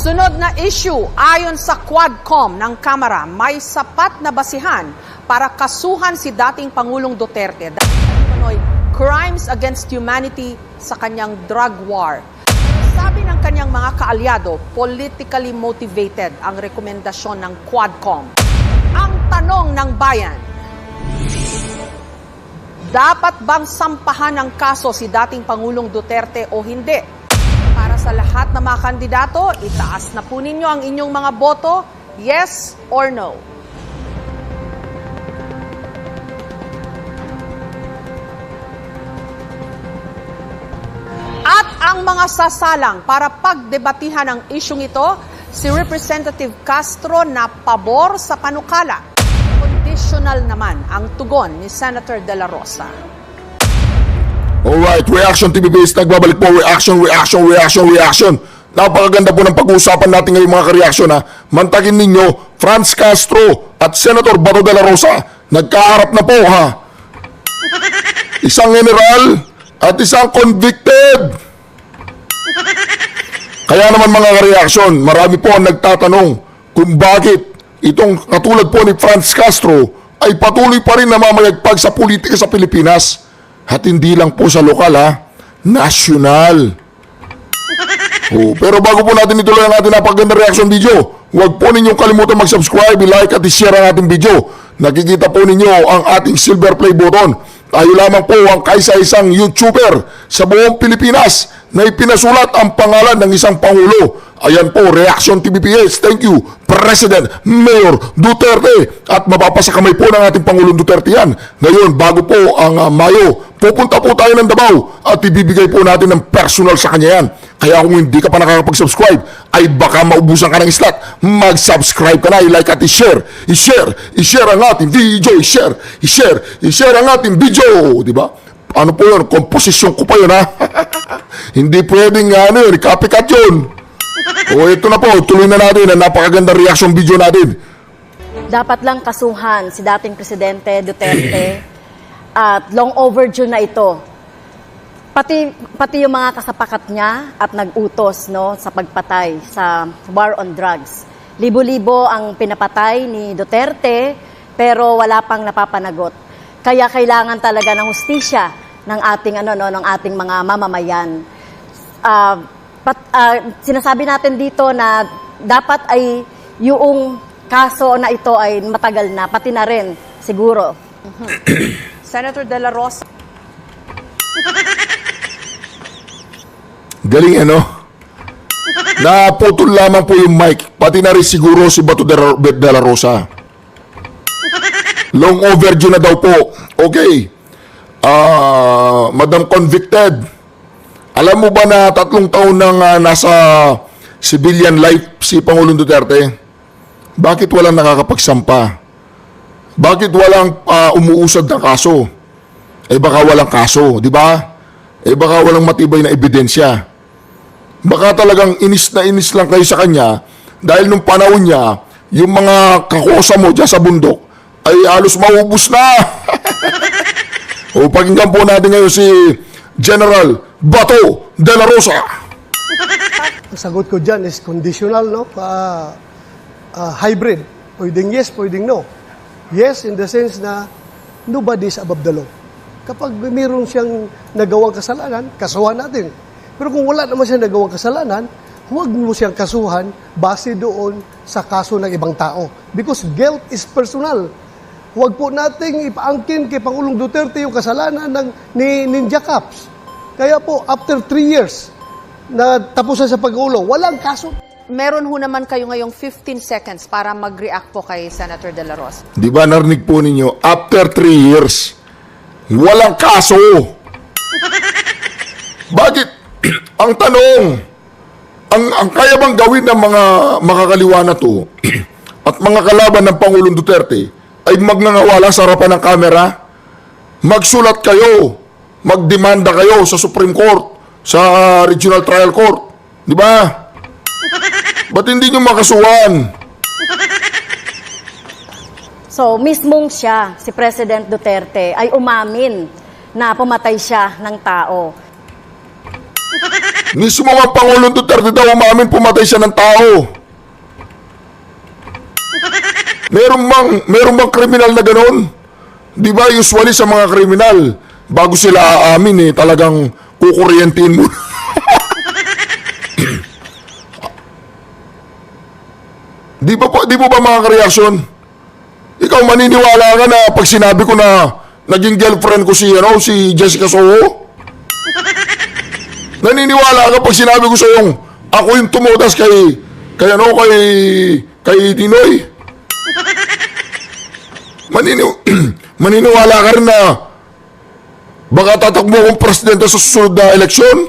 Sunod na issue, ayon sa Quadcom ng Kamara, may sapat na basihan para kasuhan si dating Pangulong Duterte dahil crimes against humanity sa kanyang drug war. Sabi ng kanyang mga kaalyado, politically motivated ang rekomendasyon ng Quadcom. Ang tanong ng bayan, dapat bang sampahan ng kaso si dating Pangulong Duterte o hindi? Para sa lahat ng mga kandidato, itaas na po ninyo ang inyong mga boto, yes or no. At ang mga sasalang para pagdebatihan ang isyong ito, si Representative Castro na pabor sa panukala. Conditional naman ang tugon ni Senator De La Rosa. Alright, Reaction TV Base, nagbabalik po. Reaction. Napakaganda po ng pag-uusapan natin ngayong mga ka-reaction ha. Mantagin ninyo, Franz Castro at Senator Bato de la Rosa, nagkaharap na po ha. Isang general at isang convicted. Kaya naman mga ka-reaction, marami po ang nagtatanong kung bakit itong katulad po ni Franz Castro ay patuloy pa rin namamayagpag sa politika sa Pilipinas. At hindi lang po sa lokal ha, nasyonal. Pero bago po natin ituloy ang ating napakaganda reaction video, huwag po ninyong kalimutan mag-subscribe, like at i-share ang ating video. Nakikita po ninyo ang ating silver play button. Tayo lamang po ang kaisa-isang YouTuber sa buong Pilipinas na ipinasulat ang pangalan ng isang Pangulo. Ayan po, Reaction TVPS. Thank you, President Mayor Duterte. At mapapasakamay po ng ating Pangulong Duterte yan. Ngayon, bago po ang Mayo, pupunta po tayo ng Davao at ibibigay po natin ng personal sa kanya yan. Kaya kung hindi ka pa nakakapag-subscribe, ay baka maubusan ka ng slot. Mag-subscribe ka na, i-like at i-share. I-share ang ating video, i-share ang ating video. Diba? Ano po yun? Komposisyon ko pa yun ha. Hindi pwedeng yun, copycat yun. O ito na po, tuloy na natin ang napakagandang reaction video natin. Dapat lang kasuhan si dating Presidente Duterte at long overdue na ito. Pati yung mga kasapakat niya at nag-utos no, sa pagpatay sa war on drugs. Libo-libo ang pinapatay ni Duterte pero wala pang napapanagot. Kaya kailangan talaga ng hustisya ng ating ng ating mga mamamayan. Sinasabi natin dito na dapat ay yung kaso na ito ay matagal na, pati na rin siguro. Senator De La Rosa. Galing ano? Naputol lamang po yung mic. Pati na rin siguro si Bato de la Rosa. Long overdue na daw po. Okay. Madam Convicted, alam mo ba na 3 taon nang nasa civilian life si Pangulong Duterte? Bakit walang nakakapagsampa? Bakit walang umuusad na kaso? Eh baka walang kaso, di ba? Eh baka walang matibay na ebidensya. Baka talagang inis lang kayo sa kanya dahil nung panahon niya, yung mga kakosa mo dyan sa bundok ay halos maubos na. O pakinggan po natin ngayon si General Bato de la Rosa. Ang sagot ko dyan is conditional, no? Hybrid. Pwedeng yes, pwedeng no. Yes in the sense na nobody is above the law. Kapag mayroon siyang nagawang kasalanan, kasuhan natin. Pero kung wala naman siyang nagawang kasalanan, huwag mo siyang kasuhan base doon sa kaso ng ibang tao. Because guilt is personal. Huwag po nating ipaangkin kay Pangulong Duterte yung kasalanan ni Ninja Cops. Kaya po, after 3 years na tapusan sa pag-ulo, walang kaso. Meron ho naman kayo ngayong 15 seconds para mag-react po kay Senator De La Rosa. Di ba narinig po ninyo, after 3 years, walang kaso. Bakit? Ang tanong, ang kaya bang gawin ng mga makakaliwa na to at mga kalaban ng Pangulong Duterte ay magnangawala sa harapan ng kamera? Magsulat kayo, magdemanda kayo sa Supreme Court, sa Regional Trial Court. Di ba? Ba't hindi nyo makasuhan? So, mismong siya, si President Duterte, ay umamin na pumatay siya ng tao. Mismo nga Pangulong Duterte daw umamin pumatay siya ng tao. Meron bang kriminal na ganon? Di ba usually sa mga kriminal, bago sila aamin talagang kukuryentiin mo. Di mo ba mga reaksyon? Ikaw maniniwala ka na pag sinabi ko na naging girlfriend ko si Jessica Soho? Naniniwala ka pag sinabi ko sa yung ako yung tumutas kay Dinoy? Maniniwala ka rin na baka tatakbo akong presidente sa susunod na eleksyon?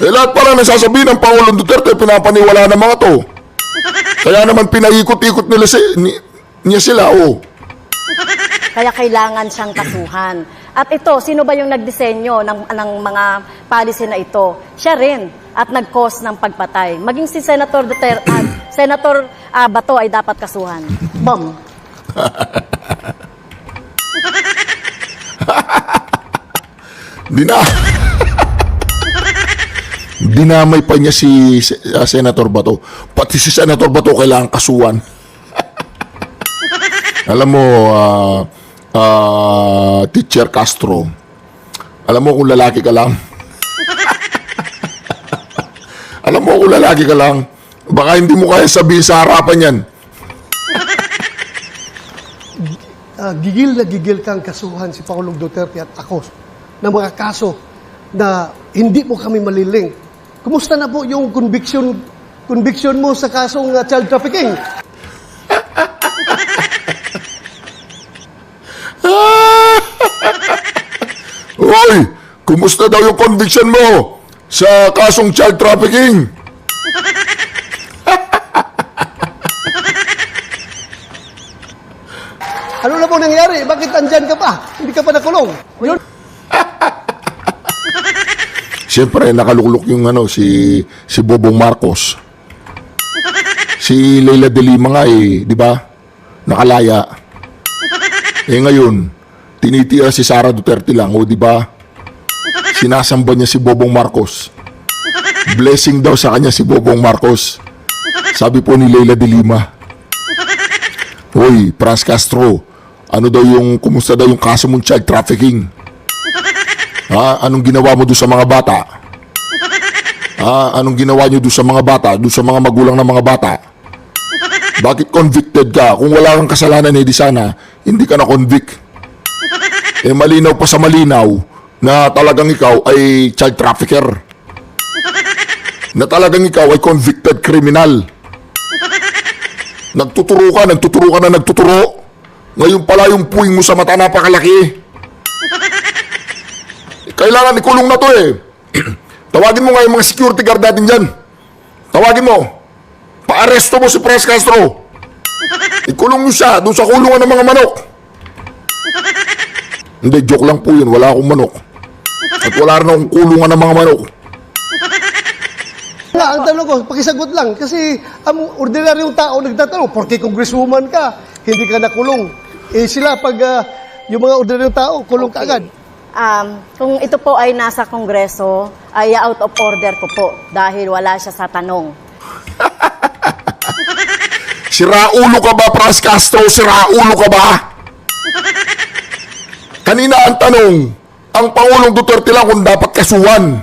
Lahat pala nasasabihin ng Pangulong Duterte, pinapaniwala ng mga to. Kaya naman pinaikot-ikot niya sila, Kaya kailangan siyang kasuhan. At ito, sino ba yung nagdisenyo ng mga policy na ito? Siya rin at nag-cause ng pagpatay. Maging si Senator Duterte at Senator Bato ay dapat kasuhan. Ma'am, Dinamay pa niya si Senator Bato. Pati si Senator Bato kailangan kasuhan. Alam mo, Teacher Castro, alam mo kung lalaki ka lang. Alam mo kung lalaki ka lang, baka hindi mo kaya sabihin sa harapan yan. gigil na gigil kang kasuhan si Pangulong Duterte at ako ng mga kaso na hindi mo kami maliling. Kumusta na po yung conviction mo sa kasong child trafficking? Hoy, kumusta daw yung conviction mo sa kasong child trafficking? Ano na po nangyari? Bakit andyan ka pa? Hindi ka pa nakulong? Yun. Siyempre, nakaluklok yung si Bobong Marcos. Si Leila de Lima nga di ba? Nakalaya. Ngayon, tinitira si Sara Duterte lang, di ba? Sinasamba niya si Bobong Marcos. Blessing daw sa kanya si Bobong Marcos. Sabi po ni Leila de Lima. Hoy, Franz Castro, kumusta daw yung kaso mong child trafficking? Anong ginawa mo doon sa mga bata? Anong ginawa niyo doon sa mga bata? Doon sa mga magulang ng mga bata? Bakit convicted ka? Kung wala kang kasalanan, di sana, hindi ka na-convict. Malinaw pa sa malinaw na talagang ikaw ay child trafficker. Na talagang ikaw ay convicted criminal. Nagtuturo ka na nagtuturo. Ngayon pala yung puwing mo sa mata napakalaki. Kailangan ikulong na to Tawagin mo nga yung mga security guard natin dyan. Tawagin mo. Pa-aresto mo si Franz Castro. Ikulong nyo siya doon sa kulungan ng mga manok. Hindi, joke lang po yun. Wala akong manok. At wala rin akong kulungan ng mga manok. Ang tanong ko, pakisagot lang. Kasi ang ordinaryong tao nagtatanong, porque congresswoman ka, hindi ka nakulong. Sila pag yung mga ordinaryong tao, kulong ka agad. Kung ito po ay nasa Kongreso, ay out of order ko po dahil wala siya sa tanong. Siraulo ka ba, Franz Castro? Siraulo ka ba? Kanina ang tanong, ang Pangulong Duterte lang kung dapat kasuhan.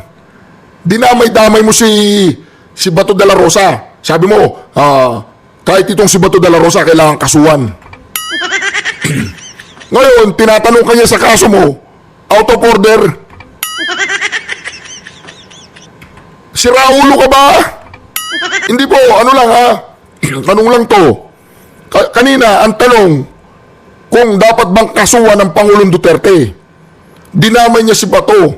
Dinamay-damay mo si Bato de la Rosa. Sabi mo, kahit itong si Bato de la Rosa kailangan kasuhan. Ngayon, tinatanong kanya sa kaso mo, out of order. Siraulo ka ba? Hindi po, tanong lang to. Kanina, ang tanong, kung dapat bang kasuhan ng Pangulong Duterte. Dinamay niya si Bato.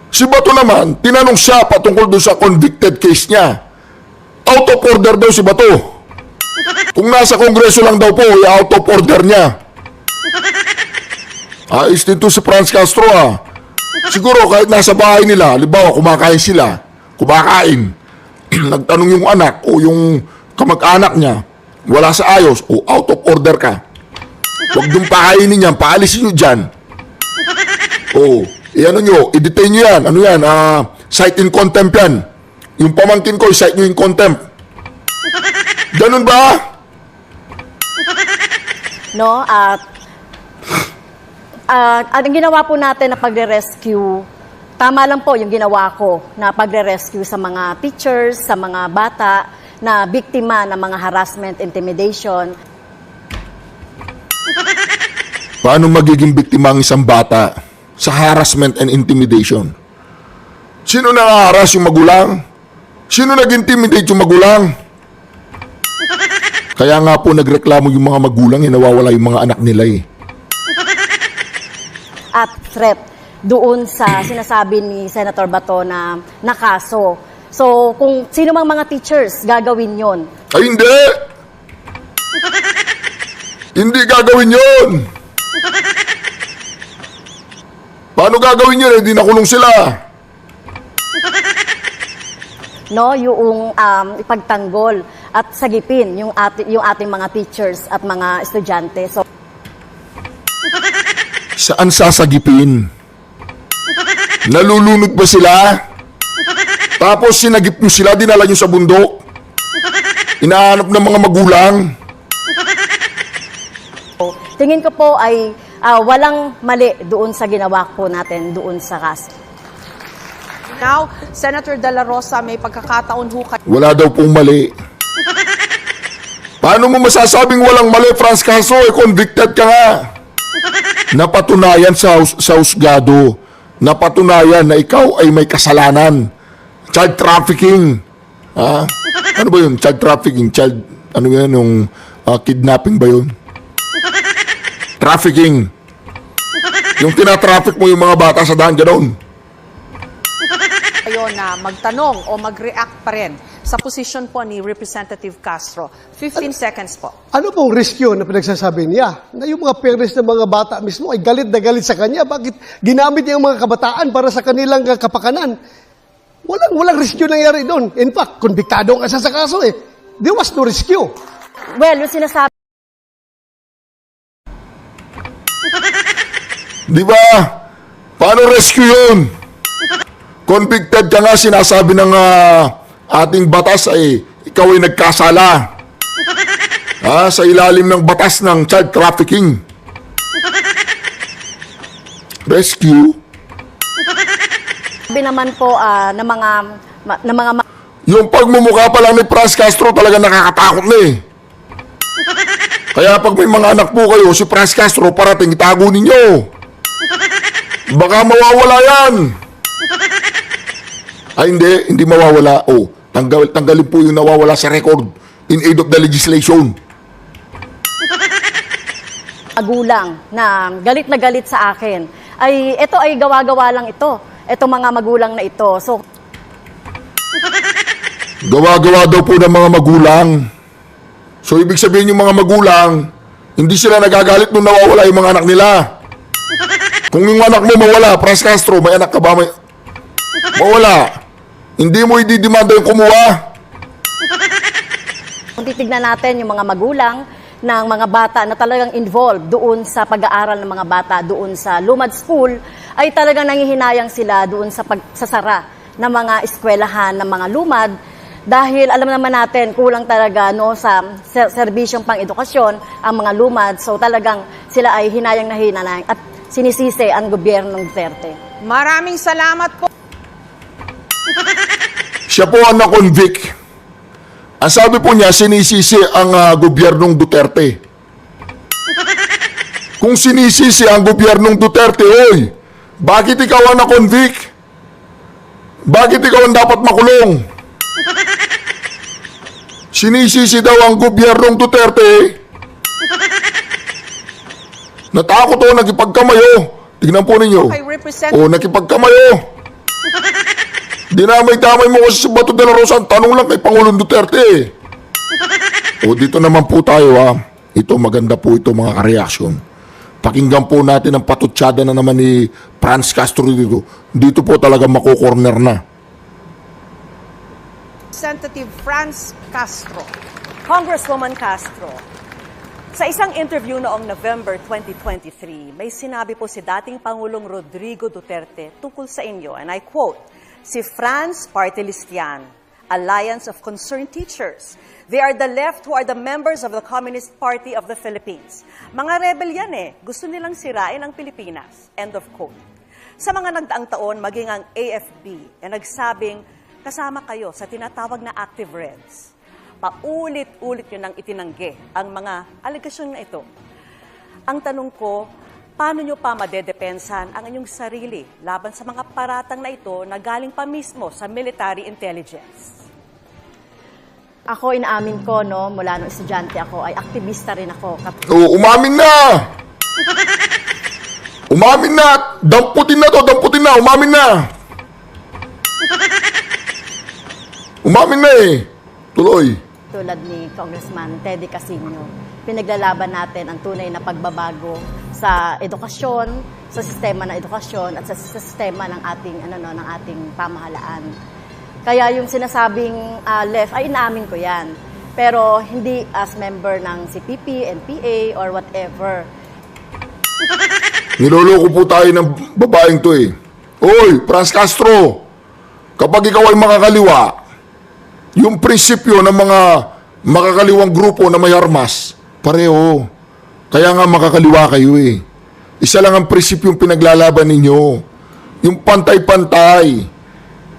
Si Bato naman, tinanong siya patungkol doon sa convicted case niya. Out of order daw si Bato. Kung nasa Kongreso lang daw po, out of order niya. Ayos dito si Franz Castro Siguro kahit nasa bahay nila, halimbawa kumakain. Nagtanong yung anak o yung kamag-anak niya, wala sa ayos, out of order ka. Huwag yung pakainin niyan, paalisin nyo dyan. I-detain nyo yan. cite in contempt yan. Yung pamangkin ko, cite nyo in contempt. Ganun ba? No? At ang ginawa po natin na pagre-rescue, tama lang po yung ginawa ko na pagre-rescue sa mga teachers, sa mga bata na biktima ng mga harassment, intimidation. Paano magiging biktima ang isang bata sa harassment and intimidation? Sino nang-haras yung magulang? Sino nag-intimidate yung magulang? Kaya nga po nagreklamo yung mga magulang, nawawala yung mga anak nila eh. At threat doon sa sinasabi ni Senator Bato na kaso. So, kung sino mang mga teachers, gagawin yon. Ay hindi! Hindi gagawin yun! Paano gagawin yun? Hindi nakulong sila. No, yung ipagtanggol at sagipin yung ating mga teachers at mga estudyante. So, Saan sasagipin? Nalulunod ba sila? Tapos sinagip nyo sila, dinala nyo sa bundok? Inahanap ng mga magulang? tingin ko po ay walang mali doon sa ginawa po natin doon sa kaso. Now, Senator De La Rosa, may pagkakataon ho kayo. Wala daw pong mali. Paano mo masasabing walang mali, Franz Castro? Convicted ka nga. Napatunayan sa husgado. Napatunayan na ikaw ay may kasalanan. Child trafficking. Ha? Ano ba yun? Child trafficking? Ano yan? Yung kidnapping ba yun? Trafficking. Yung tinatraffic mo yung mga bata sa daan, gano'n. Kayo na magtanong o mag-react pa rin sa posisyon po ni Representative Castro. 15 seconds po. Ano pong risk yun na pinagsasabi niya? Na yung mga parents ng mga bata mismo ay galit na galit sa kanya. Bakit ginamit niya yung mga kabataan para sa kanilang kapakanan? Walang risk yun nangyari doon. In fact, konbiktado ka sa kaso eh. There was no rescue. Well, yung sinasabi Di ba? Paano rescue yun? Convicted ka nga, sinasabi ng ating batas ay ikaw ay nagkasala. Sa ilalim ng batas ng child trafficking. Rescue? sabi naman po na mga Yung pagmumukha pa lang ni Franz Castro talaga nakakatakot na eh. Kaya pag may mga anak po kayo, si Franz Castro parating itago ninyo. Baka mawawala yan. Ay hindi mawawala. Tanggalin po yung nawawala sa record in aid of the legislation. magulang na galit sa akin, ay ito ay gawa-gawa lang ito. Ito mga magulang na ito. So, Gawa-gawa daw po ng mga magulang. So ibig sabihin yung mga magulang, hindi sila nagagalit nung nawawala yung mga anak nila. Kung yung anak mo mawala, Franz Castro, may anak ka ba? Mawala. Hindi mo ididimanda yung kumuha. kung titignan natin yung mga magulang ng mga bata na talagang involved doon sa pag-aaral ng mga bata doon sa Lumad School, ay talagang nangihinayang sila doon sa pagsasara ng mga eskwelahan ng mga lumad. Dahil alam naman natin, kulang talaga sa serbisyong pang-edukasyon ang mga lumad. So talagang sila ay hinayang na hinayang at sinisisi ang gobyernong Duterte. Maraming salamat po. Siya po ang na-convict. Ang sabi po niya, sinisisi ang gobyernong Duterte. Kung sinisisi ang gobyernong Duterte, oy, bakit ikaw ang na-convict? Bakit ikaw ang dapat makulong? Sinisisi daw ang gobyernong Duterte. Natakot nakipagkamayo. Tignan po ninyo. Kay Representative Nakipagkamayo. Dinamay-damay mo kasi si Bato de la Rosa. Tanong lang kay Pangulong Duterte. Dito naman po tayo Ito maganda po ito mga ka-reaction. Pakinggan po natin ang patutsada na naman ni Franz Castro dito. Dito po talaga makukorner na. Representative Franz Castro. Congresswoman Castro, sa isang interview noong November 2023, may sinabi po si dating Pangulong Rodrigo Duterte tungkol sa inyo, and I quote, Si Franz Partilistian, Alliance of Concerned Teachers. They are the left who are the members of the Communist Party of the Philippines. Mga rebel yan eh. Gusto nilang sirain ang Pilipinas. End of quote. Sa mga nagdaang taon, maging ang AFP ay nagsabing kasama kayo sa tinatawag na Active Reds. Paulit-ulit nyo nang itinanggi ang mga alegasyon na ito. Ang tanong ko, paano nyo pa madedepensan ang inyong sarili laban sa mga paratang na ito na galing pa mismo sa military intelligence? Ako, inaamin ko, no, mula nung estudyante ako, ay aktivista rin ako. Oo, umamin na! Umamin na! Damputin na to, damputin na, umamin na! Umamin na eh. Tuloy. Tulad ni Congressman Teddy Casino, pinaglalaban natin ang tunay na pagbabago sa edukasyon, sa sistema ng edukasyon at sa sistema ng ating ng ating pamahalaan. Kaya yung sinasabing left ay inaamin ko 'yan. Pero hindi as member ng CPP, NPA or whatever. Niloloko po tayo ng babaeng to eh. Oy, Franz Castro, kapag ikaw ay makakaliwa, yung prinsipyo ng mga makakaliwang grupo na may armas, pareho. Kaya nga makakaliwa kayo eh. Isa lang ang prinsipyo yung pinaglalaban ninyo. Yung pantay-pantay.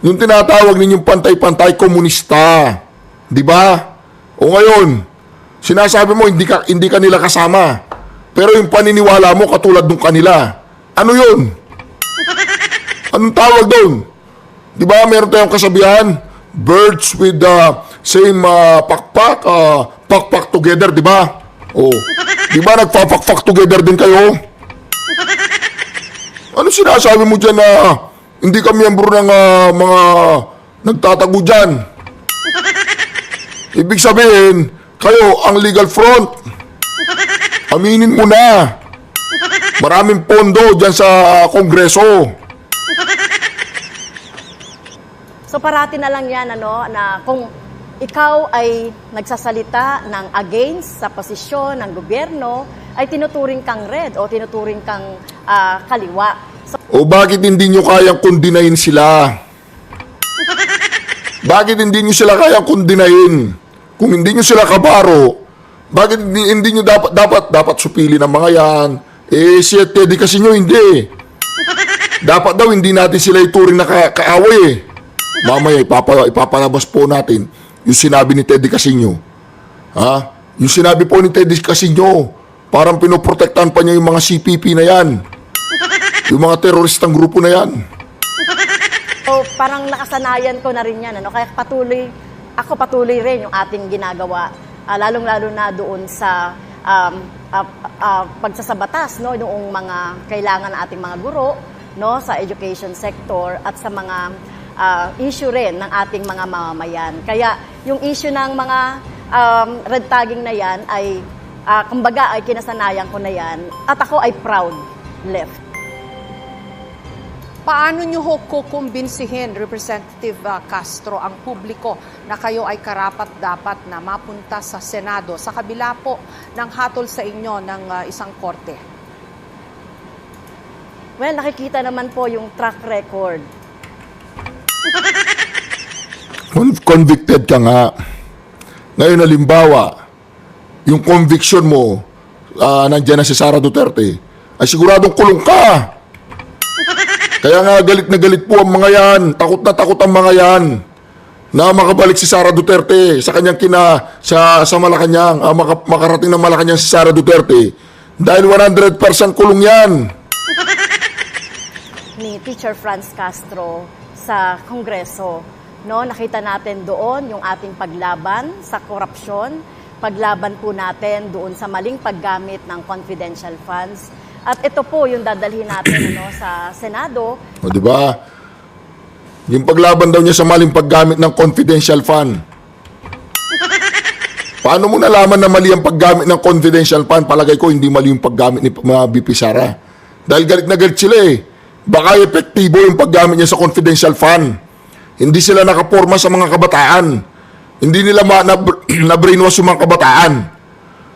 Yung tinatawag ninyong pantay-pantay komunista. Di ba? O ngayon, sinasabi mo hindi ka nila kasama. Pero yung paniniwala mo katulad nung kanila. Ano yun? Anong tawag doon? Di ba meron tayong kasabihan? Birds with the same pakpak together, di ba? Oh. Di ba nagpapakpak together din kayo? Ano sinasabi mo dyan na hindi ka miyembro ng mga nagtatago dyan? Ibig sabihin, kayo ang legal front. Aminin mo na. Maraming pondo dyan sa Kongreso. So parati na lang yan, na kung ikaw ay nagsasalita ng against sa posisyon ng gobyerno, ay tinuturing kang red o tinuturing kang kaliwa. So, O bakit hindi nyo kayang kundinahin sila? Bakit hindi nyo sila kayang kundinahin? Kung hindi nyo sila kabaro, bakit hindi nyo dapat supili ng mga yan? Eh, si Teddy Casino hindi. Dapat daw hindi natin sila ituring na kaaway eh. Mamaya ipapalabas po natin yung sinabi ni Teddy Casino. Ha? Yung sinabi po ni Teddy Casino, parang pinoprotektahan pa niya yung mga CPP na yan. Yung mga teroristang grupo na yan. So, parang nakasanayan ko na rin yan. Kaya patuloy rin yung ating ginagawa. Lalong-lalo na doon sa pagsasabatas, noong mga kailangan ng ating mga guro, sa education sector at sa mga issue rin ng ating mga mamamayan. Kaya yung issue ng mga red tagging na yan ay, kumbaga ay kinasanayan ko na yan at ako ay proud left. Paano nyo kukumbinsihin, Representative Castro, ang publiko na kayo ay karapat-dapat na mapunta sa Senado sa kabila po ng hatol sa inyo ng isang korte? Well, nakikita naman po yung track record. Convicted ka nga. Ngayon, halimbawa, yung conviction mo, nandiyan na si Sara Duterte, ay siguradong kulong ka. Kaya nga galit na galit po ang mga yan. Takot na takot ang mga yan na makabalik si Sara Duterte sa kanyang sa Malacanang, makarating na Malacanang si Sara Duterte. Dahil 100% kulong yan. Ni Teacher Franz Castro sa Kongreso, nakita natin doon yung ating paglaban sa korupsyon, paglaban po natin doon sa maling paggamit ng confidential funds. At ito po yung dadalhin natin sa Senado. O di ba? Yung paglaban daw niya sa maling paggamit ng confidential fund. Paano mo nalaman na mali ang paggamit ng confidential fund? Palagay ko hindi mali yung paggamit ni BP Sara. Dahil galit na galit sila eh. Baka epektibo yung paggamit niya sa confidential fund. Hindi sila nakaporma sa mga kabataan. Hindi nila na-brainwash yung mga kabataan.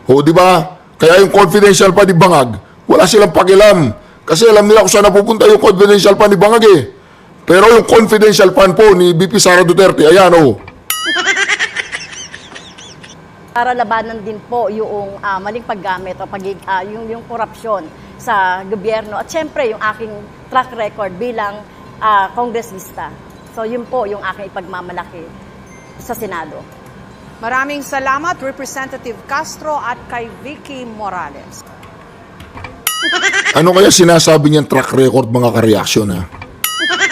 O di ba? Kaya yung confidential fund ni Bangag, wala silang pakialam. Kasi alam nila kung saan napupunta yung confidential fund ni Bangag eh. Pero yung confidential fund po ni VP Sara Duterte, ayan oh. Para labanan din po yung maling paggamit o yung korupsyon sa gobyerno at syempre yung aking track record bilang kongresista. So yun po yung aking ipagmamalaki sa Senado. Maraming salamat, Representative Castro at kay Vicky Morales. Ano kaya sinasabi niyang track record mga ka-reaction ha?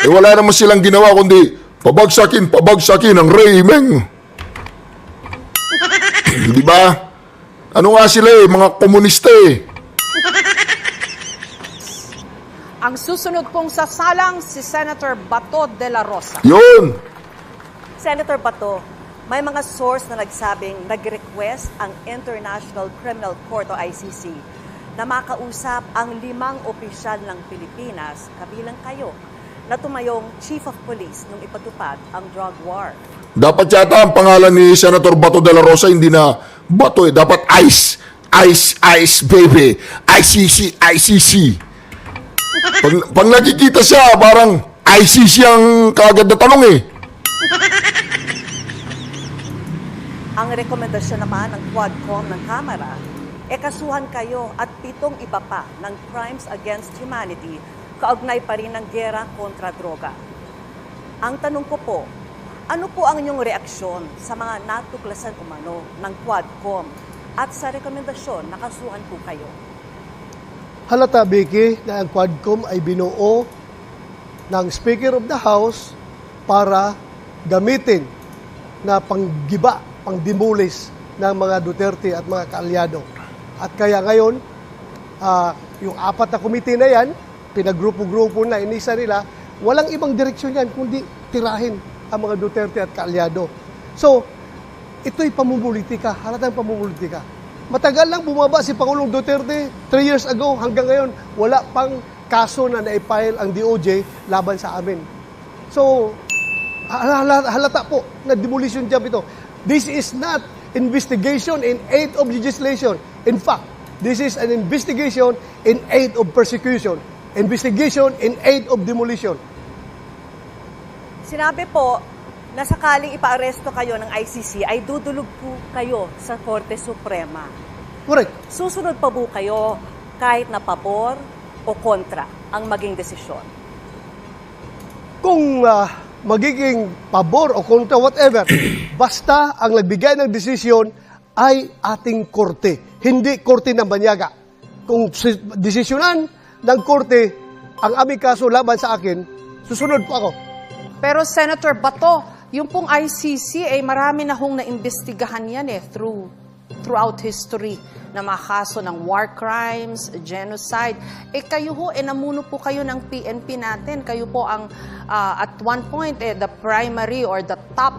Eh wala naman silang ginawa kundi pabagsakin ang Ray Meng. Di ba? Ano nga sila mga komunista Ang susunod pong sasalang si Senator Bato de la Rosa. Yun. Senator Bato, may mga source na nagsabing nag-request ang International Criminal Court o ICC na makausap ang 5 opisyal ng Pilipinas, kabilang kayo, na tumayong Chief of Police nung ipatupad ang drug war. Dapat yata ang pangalan ni Senator Bato de la Rosa hindi na Bato dapat Ice. Ice, baby. ICC, ICC. Pag nakikita siya, parang ICC ang kaagad na tanong Ang rekomendasyon naman ng Quadcom ng Kamara, kasuhan kayo at 7 iba pa ng crimes against humanity kaugnay pa rin ng giyera kontra droga. Ang tanong ko po, ano po ang inyong reaksyon sa mga natuklasan umano ng Quadcom at sa rekomendasyon na kasuhan po kayo? Halata, Vicky, na ang Quadcom ay binuo ng Speaker of the House para gamitin na panggiba, pangdimulis ng mga Duterte at mga kaalyado. At kaya ngayon, yung 4 na komite na yan, pinagrupo-grupo na, inisa nila, walang ibang direksyon yan kundi tirahin ang mga Duterte at kaalyado. So, ito'y pamumulitika, halatang pamumulitika. Matagal lang bumaba si Pangulong Duterte 3 years ago hanggang ngayon wala pang kaso na naipile ang DOJ laban sa amin. So halata po na demolition job ito. This is not investigation in aid of legislation. In fact, this is an investigation in aid of persecution. Investigation in aid of demolition. Sinabi po na sakaling ipaaresto kayo ng ICC ay dudulog po kayo sa Korte Suprema. Correct. Susunod pa po kayo kahit na pabor o kontra ang maging desisyon? Kung magiging pabor o kontra, whatever, basta ang nagbigay ng desisyon ay ating korte, hindi korte ng banyaga. Kung desisyonan ng korte ang aming kaso laban sa akin, susunod po ako. Pero Senator Bato, yung pong ICC ay marami na hong naimbestigahan yan throughout history na mga kaso ng war crimes, genocide. Kayo ho, namuno po kayo ng PNP natin. Kayo po ang at one point the primary or the top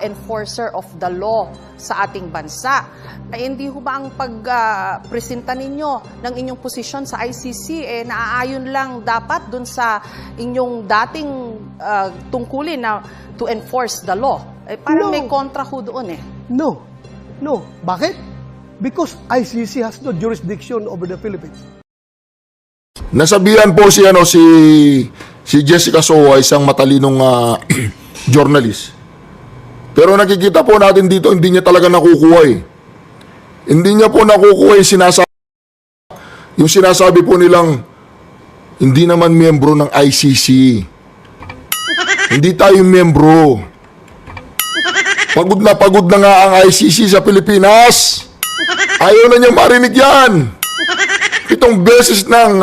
enforcer of the law sa ating bansa. Hindi ho ba ang pagpresenta ninyo ng inyong posisyon sa ICC naaayon lang dapat dun sa inyong dating tungkulin na to enforce the law? Parang No. may kontra ho doon No. Bakit? Because ICC has no jurisdiction over the Philippines. Nasabihan po si Jessica Soho, isang matalinong journalist. Pero nakikita po natin dito, hindi niya talaga nakukuha Hindi niya po nakukuha yung sinasabi po nilang hindi naman miyembro ng ICC. Hindi tayo miyembro. Pagod na nga ang ICC sa Pilipinas. Ayaw na niya marinig yan. 7 beses nang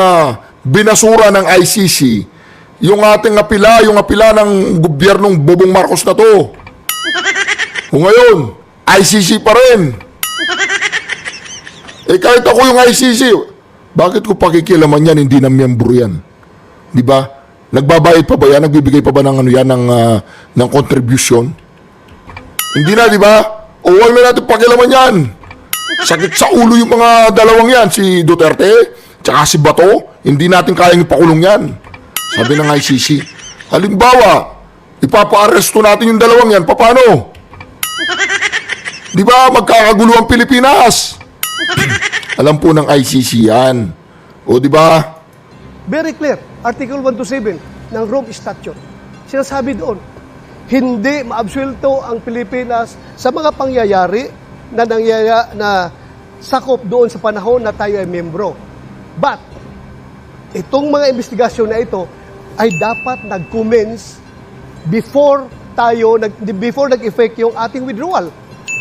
binasura ng ICC yung ating apila, ng gobyernong Bobong Marcos na to. Kung ngayon, ICC pa rin. Kahit ako yung ICC, bakit ko pakikilaman yan, hindi na miyembro yan? Di ba? Nagbabayad pa ba yan? Nagbibigay pa ba ng contribution? Hindi na, di ba? O huwag na natin pakilaman yan. Sakit sa ulo yung mga dalawang yan, si Duterte, tsaka si Bato, hindi natin kayang ipakulong yan. Sabi ng ICC. Halimbawa, ipapa-aresto natin yung dalawang yan, paano? Di ba magkakagulo ang Pilipinas? Alam po ng ICC yan. O di ba? Very clear. Article 127 ng Rome Statute. sinasabi doon, hindi maabsuelto ang Pilipinas sa mga pangyayari na sakop doon sa panahon na tayo ay membro. But, itong mga investigasyon na ito ay dapat nag-commence before nag-effect yung ating withdrawal.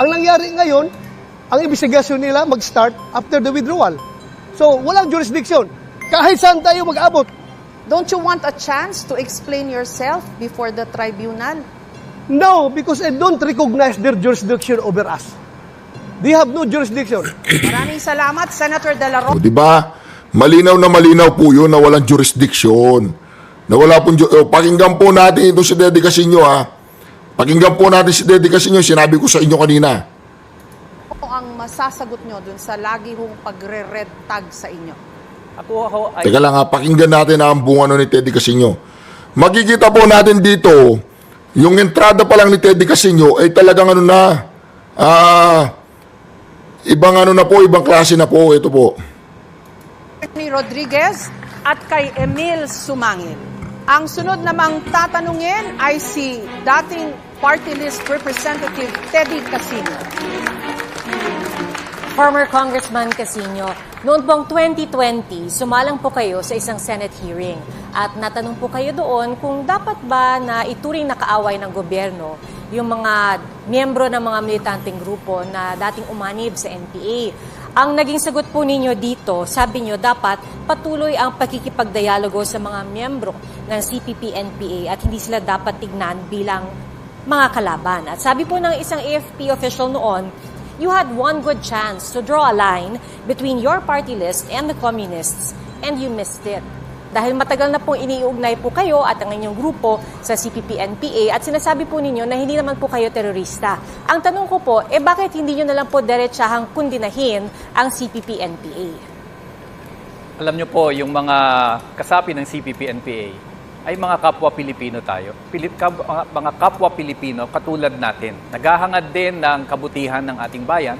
Ang nangyari ngayon, ang investigasyon nila mag-start after the withdrawal. So, walang jurisdiction. Kahit saan tayo mag-abot. Don't you want a chance to explain yourself before the tribunal? No, because I don't recognize their jurisdiction over us. They have no jurisdiction. Maraming salamat, Senator De La Rosa. O, di ba? Malinaw na malinaw po yun na walang jurisdiction. Na wala pong pakinggan po natin ito si Deddy Casino, ha. Pakinggan po natin si Deddy Casino, sinabi ko sa inyo kanina. Ano ang masasagot nyo dun sa lagi hong pagre-red tag sa inyo? Ako ay... Teka lang ha, pakinggan natin ang bunga ni Teddy Casino. Makikita po natin dito, yung entrada pa lang ni Teddy Casino ay talagang ibang klase na po, ito po. Ni Rodriguez at kay Emil Sumangil. Ang sunod namang tatanungin ay si dating party list representative Teddy Casino. Former Congressman Casino, noon pong 2020, sumalang po kayo sa isang Senate hearing at natanong po kayo doon kung dapat ba na ituring na kaaway ng gobyerno yung mga miyembro ng mga militanteng grupo na dating umanib sa NPA. Ang naging sagot po ninyo dito, sabi nyo dapat patuloy ang pakikipagdialogo sa mga miyembro ng CPP-NPA at hindi sila dapat tignan bilang mga kalaban. At sabi po ng isang AFP official noon, you had one good chance to draw a line between your party list and the communists and you missed it. Dahil matagal na pong iniugnay po kayo at ang inyong grupo sa CPP-NPA at sinasabi po ninyo na hindi naman po kayo terorista. Ang tanong ko po, bakit hindi nyo na lang po diretsahang kundinahin ang CPP-NPA? Alam nyo po, yung mga kasapi ng CPP-NPA ay mga kapwa Pilipino tayo. Mga kapwa Pilipino katulad natin. Naghahangad din ng kabutihan ng ating bayan.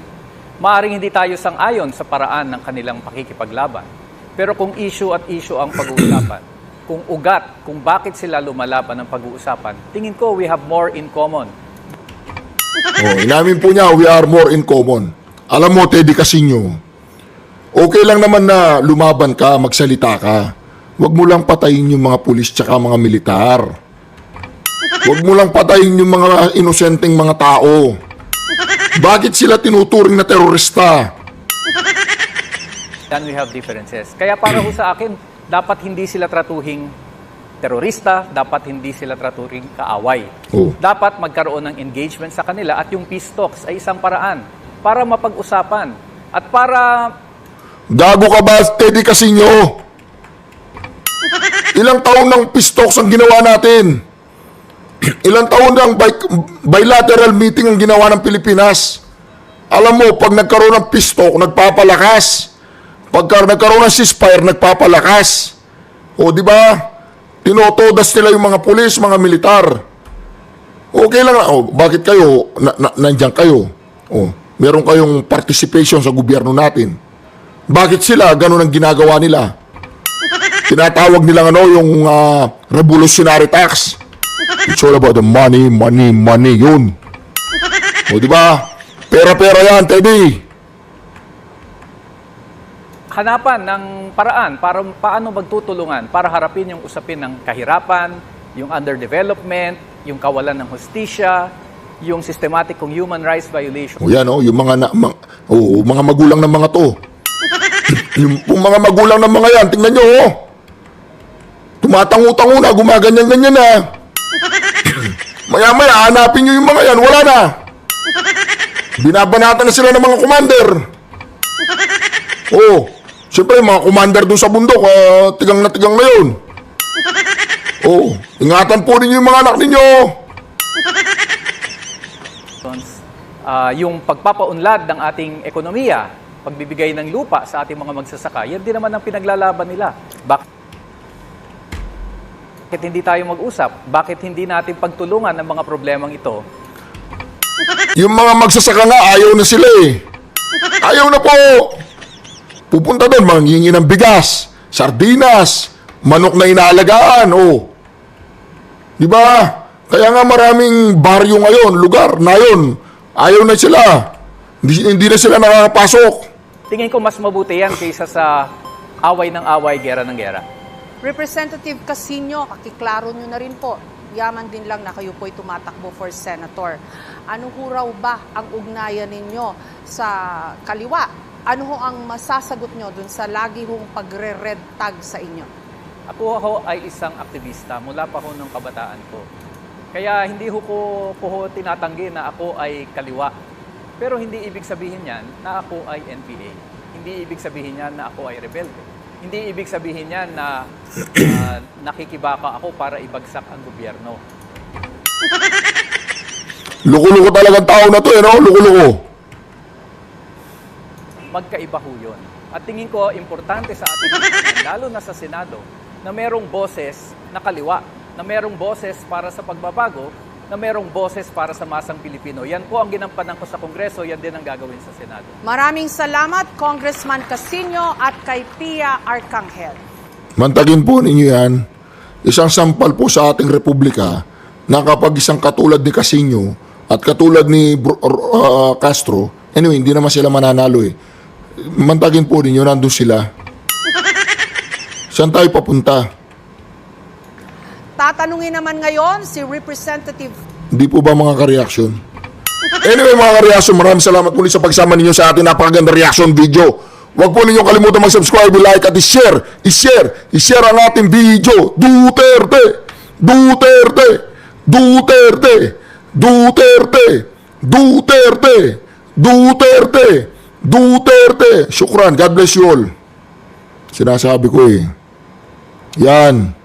Maaring hindi tayo sang-ayon sa paraan ng kanilang pakikipaglaban. Pero kung issue at issue ang pag-uusapan, kung ugat, kung bakit sila lumalaban ng pag-uusapan, tingin ko we have more in common. Inamin po niya, we are more in common. Alam mo, Teddy Casino, okay lang naman na lumaban ka, magsalita ka. Huwag mo lang patayin yung mga pulis tsaka mga militar. Huwag mo lang patayin yung mga inosenteng mga tao. Bakit sila tinuturing na terorista? Then we have differences. Kaya para ho sa akin, dapat hindi sila tratuhing terorista, dapat hindi sila traturing kaaway. Oh. Dapat magkaroon ng engagement sa kanila at yung peace talks ay isang paraan para mapag-usapan at para... Gago ka ba, Teddy Casino? Ilang taon ng peace talks ang ginawa natin? Ilang taon ng bilateral meeting ang ginawa ng Pilipinas? Alam mo, pag nagkaroon ng peace talk, nagpapalakas. Pagka nagkaroon ng ceasefire, nagpapalakas. O, di ba? Tinotodas nila yung mga pulis, mga militar. Okay lang. O, bakit kayo? Nandiyan kayo. O, meron kayong participation sa gobyerno natin. Bakit sila? Ganun ang ginagawa nila. Tinatawag nilang yung revolutionary tax. It's all about the money, money, money. Yun. O, di ba? Pera-pera yan, Teddy. hanapan ng paraan para paano magtutulungan para harapin yung usapin ng kahirapan, yung underdevelopment, yung kawalan ng hustisya, yung systematic kong human rights violation. O yan, yung mga magulang ng mga to. yung mga magulang ng mga yan, tingnan nyo, tumatangu-tangu na, gumaganyan-ganyan na. Maya-maya, hanapin nyo yung mga yan, wala na. Binabanatan na sila ng mga commander. Siyempre, mga commander doon sa bundok, tigang na yun. Ingatan po ninyo yung mga anak ninyo. Yung pagpapaunlad ng ating ekonomiya, pagbibigay ng lupa sa ating mga magsasaka, yan din naman ang pinaglalaban nila. Bakit hindi tayo mag-usap? Bakit hindi natin pagtulungan ang mga problemang ito? Yung mga magsasaka nga, ayaw na sila Ayaw na po. Pupunta doon, manghingi ng bigas, sardinas, manok na inaalagaan, Di ba? Kaya nga maraming baryo ngayon, lugar na yun. Ayaw na sila. Hindi na sila nakakapasok. Tingin ko mas mabuti yan kaysa sa away ng away, gera ng gera. Representative Casino, pakiklaro nyo na rin po. Yaman din lang na kayo po'y tumatakbo for senator. Ano ho raw ba ang ugnayan ninyo sa kaliwa? Ano ho ang masasagot nyo dun sa lagi hong pagre-red tag sa inyo? Ako ho ay isang aktivista mula pa ho nung kabataan ko. Kaya hindi ho ko tinatanggi na ako ay kaliwa. Pero hindi ibig sabihin yan na ako ay NPA. Hindi ibig sabihin yan na ako ay rebelde. Hindi ibig sabihin yan na nakikibaka ako para ibagsak ang gobyerno. Luko-luko talagang tao na to no? Luko-luko. Magkaiba ho yun. At tingin ko, importante sa ating lalo na sa Senado, na merong boses na kaliwa, na merong boses para sa pagbabago, na merong boses para sa masang Pilipino. Yan po ang ginampanan ko sa Kongreso, yan din ang gagawin sa Senado. Maraming salamat, Congressman Casino at kay Pia Arcangel. Mantagin po ninyo yan. Isang sampal po sa ating republika na kapag isang katulad ni Casino at katulad ni Castro, anyway, hindi naman sila mananalo eh. Mantagin po ninyo, nandun sila. Saan tayo papunta? Tatanungin naman ngayon si Representative. Hindi po ba mga ka-reaction? Anyway mga ka-reaction, maraming salamat muli sa pagsama ninyo sa ating napakaganda reaction video. Huwag po ninyo kalimutan mag-subscribe, like at i-share ang ating video. Duterte! Duterte! Duterte! Duterte! Duterte! Duterte! Duterte! Shukran, God bless you all. Sinasabi ko eh. Yan.